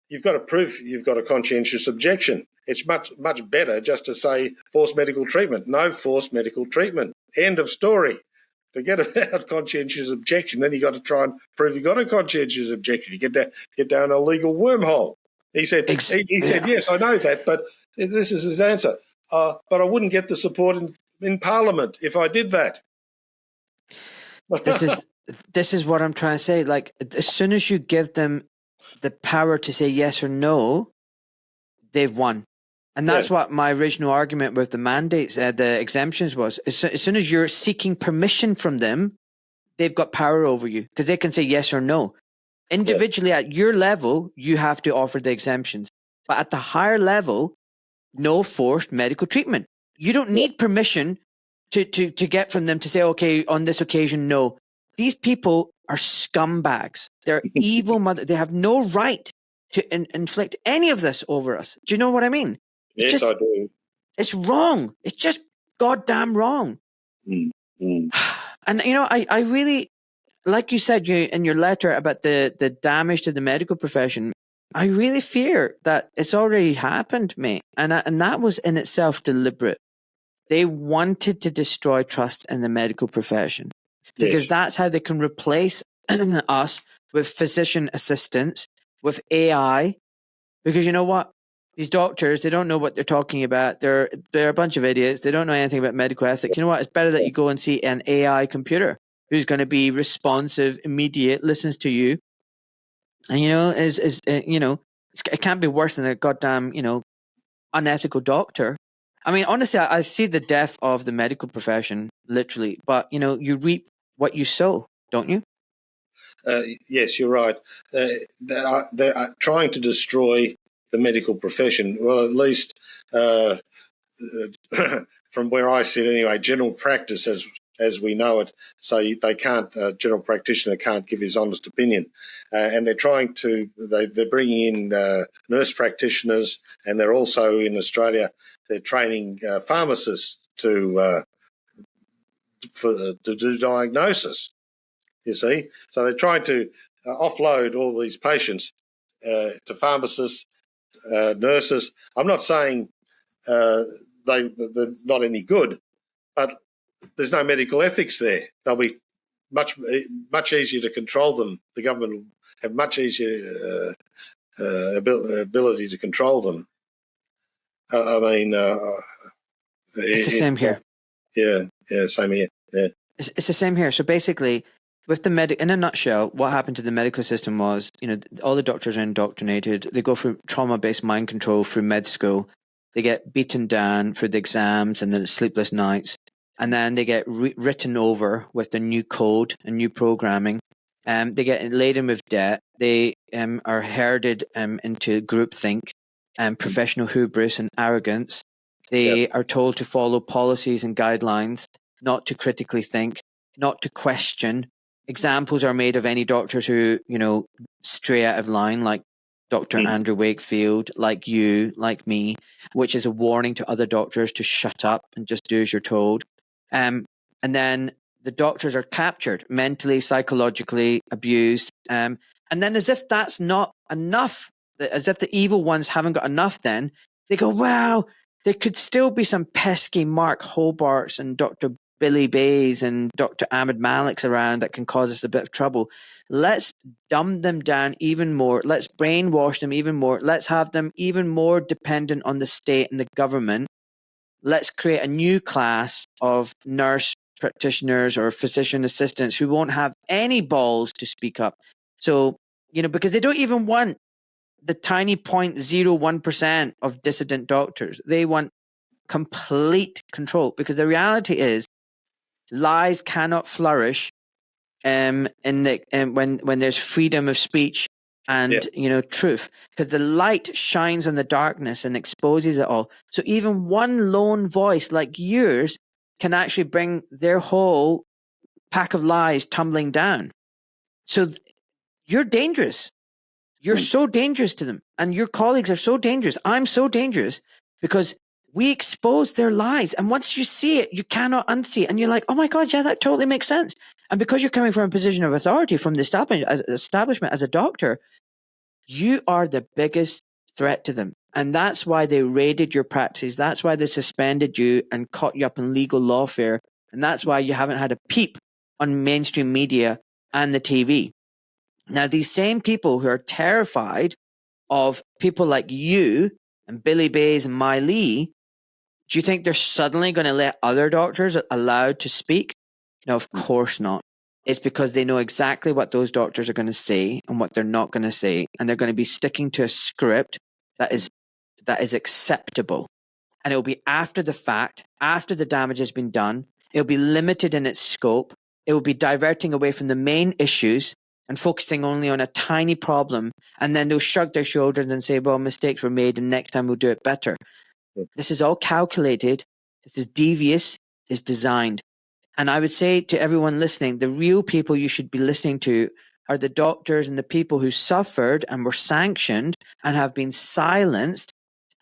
You've got to prove you've got a conscientious objection. It's much better just to say forced medical treatment. No forced medical treatment. End of story. Forget about conscientious objection. Then you got to try and prove you got a conscientious objection. You get down a legal wormhole. He said, he said, yes, I know that, but this is his answer. But I wouldn't get the support in Parliament if I did that. This is what I'm trying to say. Like, as soon as you give them the power to say yes or no, they've won. And that's what my original argument with the mandates, the exemptions was. As soon as you're seeking permission from them, they've got power over you because they can say yes or no. Individually at your level, you have to offer the exemptions. But at the higher level, no forced medical treatment. You don't need permission to get from them to say, okay, on this occasion, no. These people are scumbags. They're evil mother. They have no right to inflict any of this over us. Do you know what I mean? Yes, I do. It's wrong. It's just goddamn wrong. Mm. And, I really, like you said in your letter about the damage to the medical profession, I really fear that it's already happened, mate. And that was in itself deliberate. They wanted to destroy trust in the medical profession because that's how they can replace us with physician assistants, with AI. Because you know what? These doctors, they don't know what they're talking about. They're a bunch of idiots. They don't know anything about medical ethics. You know what? It's better that you go and see an AI computer who's going to be responsive, immediate, listens to you. And, it can't be worse than a goddamn, unethical doctor. I mean, honestly, I see the death of the medical profession, literally. But, you reap what you sow, don't you? Yes, you're right. They're trying to destroy the medical profession. Well, at least from where I sit anyway, general practice as we know it. So they can't, general practitioner can't give his honest opinion. And they're trying to, they're bringing in nurse practitioners, and they're also in Australia, they're training pharmacists to do diagnosis, you see. So they're trying to offload all these patients to pharmacists, nurses. I'm not saying they're not any good, but there's no medical ethics there. They'll be much easier to control them. The government will have much easier ability to control them. It's the same here. Yeah, same here. Yeah. It's the same here. So basically, with the in a nutshell, what happened to the medical system was, all the doctors are indoctrinated. They go through trauma-based mind control through med school. They get beaten down for the exams and the sleepless nights. And then they get written over with the new code and new programming. They get laden with debt. They are herded into groupthink and professional hubris and arrogance. They are told to follow policies and guidelines, not to critically think, not to question. Examples are made of any doctors who, stray out of line, like Dr. Andrew Wakefield, like you, like me, which is a warning to other doctors to shut up and just do as you're told. And then the doctors are captured, mentally, psychologically abused. And then as if that's not enough, as if the evil ones haven't got enough, then they go, wow, there could still be some pesky Mark Hobarts and Dr. Billy Bays and Dr. Ahmed Maliks around that can cause us a bit of trouble. Let's dumb them down even more. Let's brainwash them even more. Let's have them even more dependent on the state and the government. Let's create a new class of nurse practitioners or physician assistants who won't have any balls to speak up. So, because they don't even want the tiny 0.01% of dissident doctors. They want complete control, because the reality is lies cannot flourish when there's freedom of speech and truth, because the light shines on the darkness and exposes it all. So even one lone voice like yours can actually bring their whole pack of lies tumbling down. So you're dangerous. You're so dangerous to them, and your colleagues are so dangerous. I'm so dangerous because we expose their lies. And once you see it, you cannot unsee it. And you're like, oh my God, yeah, that totally makes sense. And because you're coming from a position of authority from the establishment as a doctor, you are the biggest threat to them. And that's why they raided your practice. That's why they suspended you and caught you up in legal lawfare. And that's why you haven't had a peep on mainstream media and the TV. Now, these same people who are terrified of people like you and Billy Bays and Malik, do you think they're suddenly going to let other doctors allowed to speak? No, of course not. It's because they know exactly what those doctors are going to say and what they're not going to say. And they're going to be sticking to a script that is acceptable. And it will be after the fact, after the damage has been done. It'll be limited in its scope. It will be diverting away from the main issues and focusing only on a tiny problem. And then they'll shrug their shoulders and say, well, mistakes were made and next time we'll do it better. This is all calculated. This is devious. It's designed. And I would say to everyone listening, the real people you should be listening to are the doctors and the people who suffered and were sanctioned and have been silenced,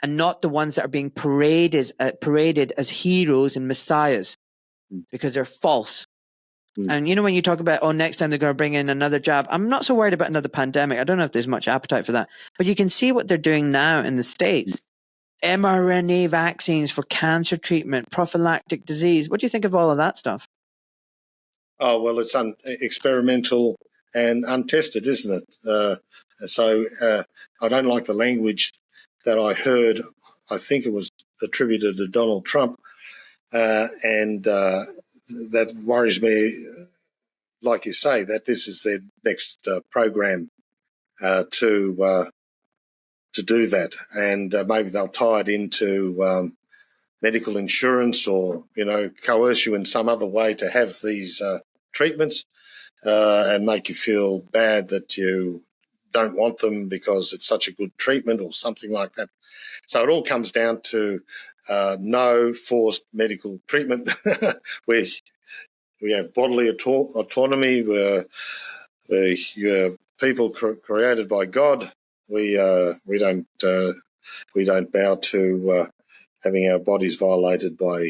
and not the ones that are being paraded as heroes and messiahs, because they're false. And when you talk about, next time they're going to bring in another jab, I'm not so worried about another pandemic. I don't know if there's much appetite for that. But you can see what they're doing now in the States. mRNA vaccines for cancer treatment, prophylactic disease. What do you think of all of that stuff? Oh, well, it's experimental and untested, isn't it? So I don't like the language that I heard. I think it was attributed to Donald Trump, and that worries me, like you say, that this is their next program to do that. And maybe they'll tie it into medical insurance or, coerce you in some other way to have these treatments and make you feel bad that you don't want them because it's such a good treatment or something like that. So it all comes down to no forced medical treatment. We have bodily autonomy, where you're people created by God. We don't bow to having our bodies violated by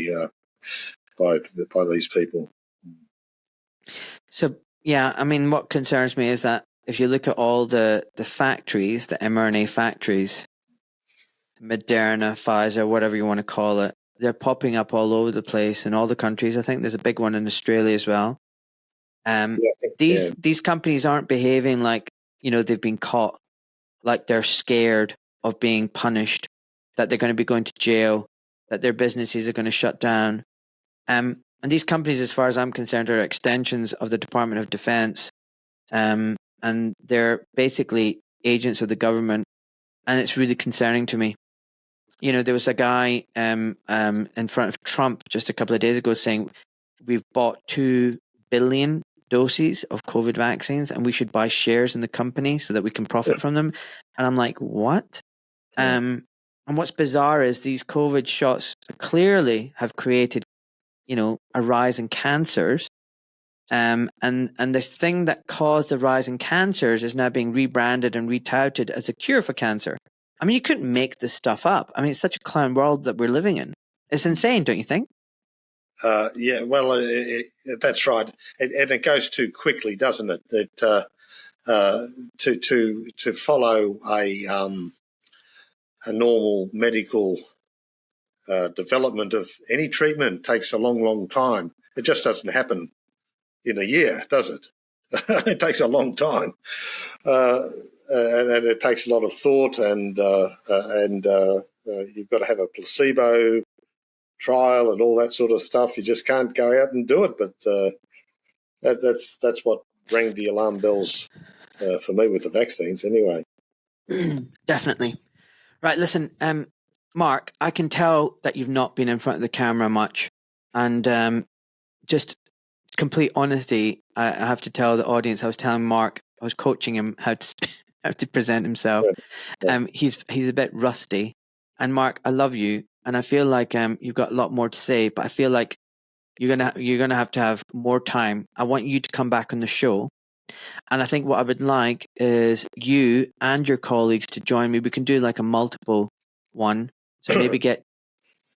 these people. So yeah, I mean, what concerns me is that if you look at all the factories, the mRNA factories, Moderna, Pfizer, whatever you want to call it, they're popping up all over the place in all the countries. I think there's a big one in Australia as well. These companies aren't behaving like, they've been caught. like they're scared of being punished, that they're going to be going to jail, that their businesses are going to shut down. And these companies, as far as I'm concerned, are extensions of the Department of Defense. And they're basically agents of the government. And it's really concerning to me. You know, there was a guy in front of Trump just a couple of days ago saying, we've bought 2 billion doses of COVID vaccines and we should buy shares in the company so that we can profit from them. And I'm like, what? And what's bizarre is these COVID shots clearly have created, you know, a rise in cancers. And the thing that caused the rise in cancers is now being rebranded and retouted as a cure for cancer. I mean, you couldn't make this stuff up. I mean, it's such a clown world that we're living in. It's insane, don't you think? Yeah, well, that's right, and it goes too quickly, doesn't it? That to follow a normal medical development of any treatment takes a long, long time. It just doesn't happen in a year, does it? It takes a long time, and it takes a lot of thought, and you've got to have a placebo trial and all that sort of stuff. You just can't go out and do it. But that's what rang the alarm bells for me with the vaccines, anyway. Definitely. Right. Listen, Mark, I can tell that you've not been in front of the camera much, and just complete honesty, I have to tell the audience. I was telling Mark, I was coaching him how to present himself. Yeah. He's a bit rusty, and Mark, I love you, and I feel like you've got a lot more to say, but I feel like you're gonna have to have more time. I want you to come back on the show, and I think what I would like is you and your colleagues to join me. We can do like a multiple one, so maybe get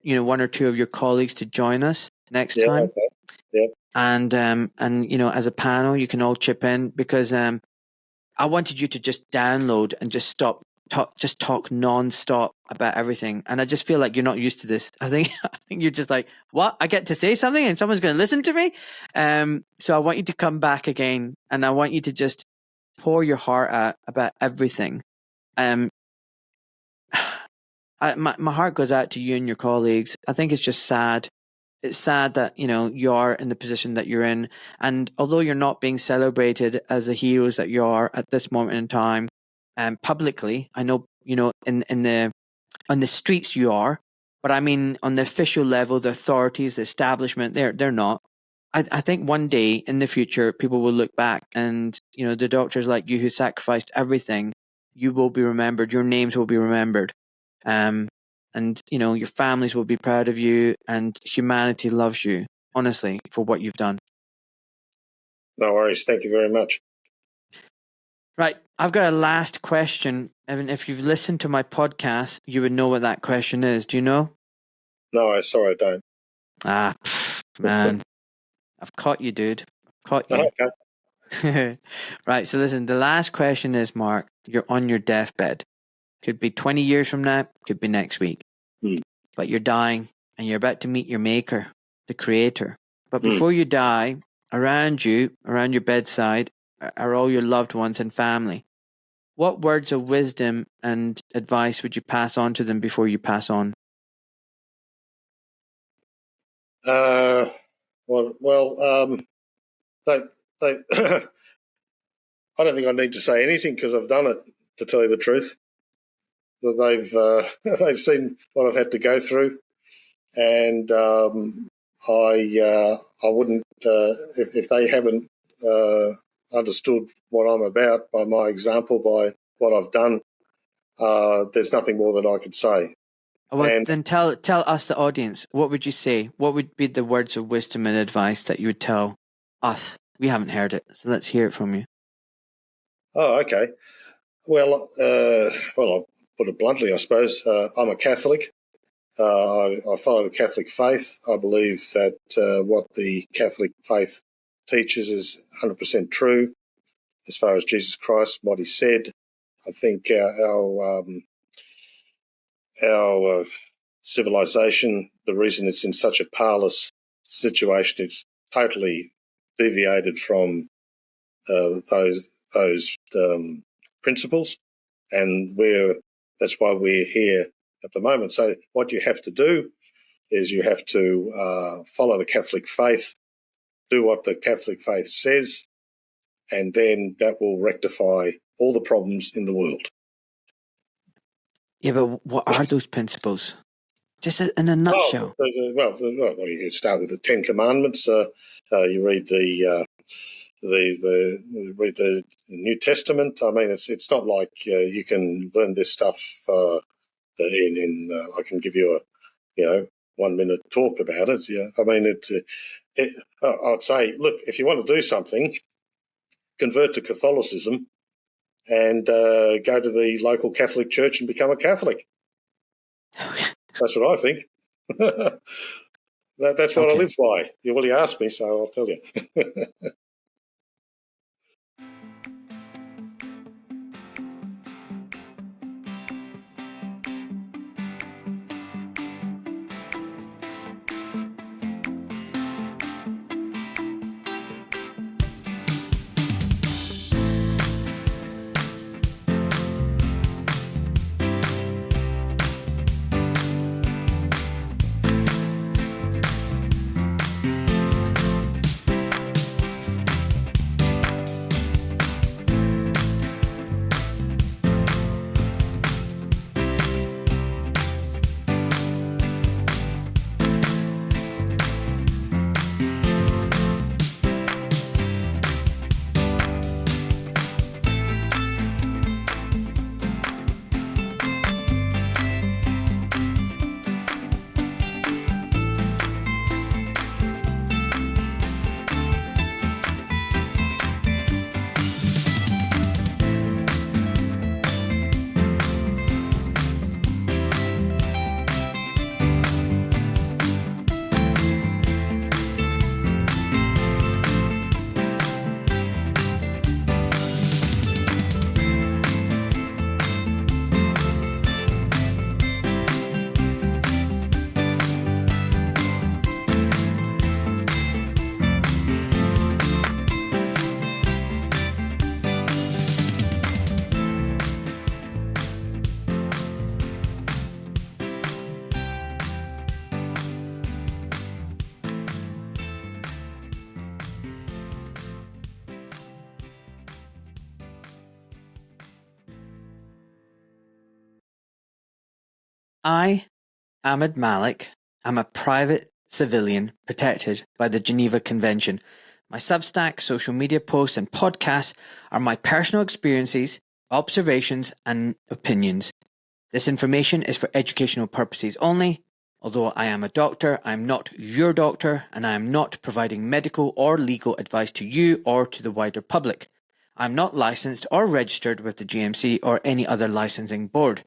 1 or 2 of your colleagues to join us next time. Okay. Yeah. And as a panel, you can all chip in, because I wanted you to just download and just talk non-stop about everything. And I just feel like you're not used to this. I think you're just like, what? I get to say something and someone's going to listen to me? So I want you to come back again, and I want you to just pour your heart out about everything. My heart goes out to you and your colleagues. I think it's just sad. It's sad that, you are in the position that you're in. And although you're not being celebrated as the heroes that you are at this moment in time, publicly, I know, on the streets you are, but I mean, on the official level, the authorities, the establishment, they're not. I think one day in the future, people will look back and, the doctors like you who sacrificed everything, you will be remembered. Your names will be remembered. And your families will be proud of you, and humanity loves you, honestly, for what you've done. No worries. Thank you very much. Right. I've got a last question. And if you've listened to my podcast, you would know what that question is. Do you know? No, sorry, I don't. Man. I've caught you, dude. Caught you. Okay. Right. So listen, the last question is, Mark, you're on your deathbed. Could be 20 years from now, could be next week. But you're dying and you're about to meet your maker, the creator. But before you die, around you, around your bedside, are all your loved ones and family. What words of wisdom and advice would you pass on to them before you pass on? They I don't think I need to say anything, because I've done it, to tell you the truth. They've seen what I've had to go through, and I wouldn't, if they haven't understood what I'm about by my example, by what I've done, there's nothing more that I could say. Well, then tell us, the audience, what would you say? What would be the words of wisdom and advice that you would tell us? We haven't heard it, so let's hear it from you. Oh, okay. Well, I'll put it bluntly, I suppose. I'm a Catholic. I follow the Catholic faith. I believe that what the Catholic faith teaches is 100% true as far as Jesus Christ, what he said. I think our civilization, the reason it's in such a parlous situation, it's totally deviated from those principles. And that's why we're here at the moment. So what you have to do is you have to follow the Catholic faith, do what the Catholic faith says, and then that will rectify all the problems in the world. Yeah, but what are those principles? Just in a nutshell. Well, you can start with the Ten Commandments. You read the New Testament. I mean, it's not like you can learn this stuff I can give you a 1 minute talk about it. Yeah, I mean I'd say, look, if you want to do something, convert to Catholicism and go to the local Catholic church and become a Catholic. That's what I think. That's what I live by. You asked me, so I'll tell you. I, Ahmed Malik, am a private civilian protected by the Geneva Convention. My Substack, social media posts, and podcasts are my personal experiences, observations, and opinions. This information is for educational purposes only. Although I am a doctor, I am not your doctor, and I am not providing medical or legal advice to you or to the wider public. I am not licensed or registered with the GMC or any other licensing board.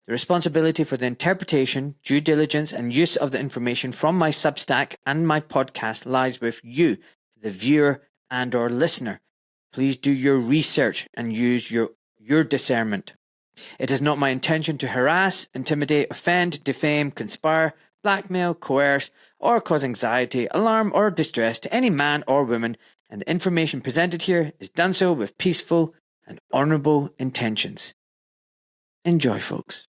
The responsibility for the interpretation, due diligence, and use of the information from my Substack and my podcast lies with you, the viewer and/or listener. Please do your research and use your discernment. It is not my intention to harass, intimidate, offend, defame, conspire, blackmail, coerce, or cause anxiety, alarm, or distress to any man or woman, and the information presented here is done so with peaceful and honourable intentions. Enjoy, folks.